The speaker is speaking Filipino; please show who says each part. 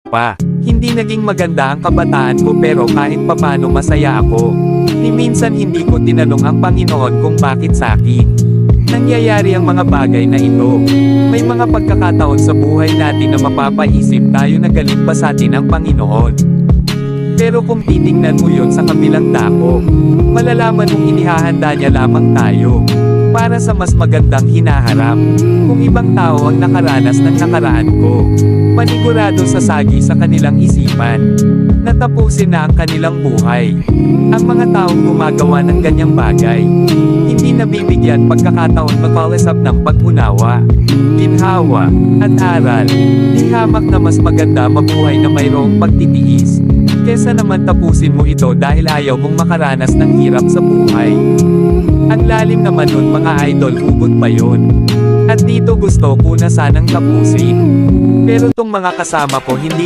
Speaker 1: pa. Hindi naging maganda ang kabataan ko pero kahit papano masaya ako. Ni minsan hindi ko tinanong ang Panginoon kung bakit sa akin nangyayari ang mga bagay na ito. May mga pagkakataon sa buhay natin na mapapaisip tayo na galit ba sa atin ang Panginoon. Pero kung titingnan mo yon sa kabilang dako, malalaman mong inihahanda niya lamang tayo para sa mas magandang hinaharap. Kung ibang tao ang nakaranas ng nakaraan ko, panigurado sasagi sa kanilang isipan na tapusin na ang kanilang buhay. Ang mga taong gumagawa ng ganyang bagay, hindi nabibigyan pagkakataon mag-follow-up ng pag-unawa, ginhawa, at aral. Di hamak na mas maganda mabuhay na mayroong pagtitiis, kesa naman tapusin mo ito dahil ayaw mong makaranas ng hirap sa buhay. Ang lalim naman nun mga idol, hugot pa yun. At dito gusto ko na sanang tapusin. Pero tong mga kasama ko hindi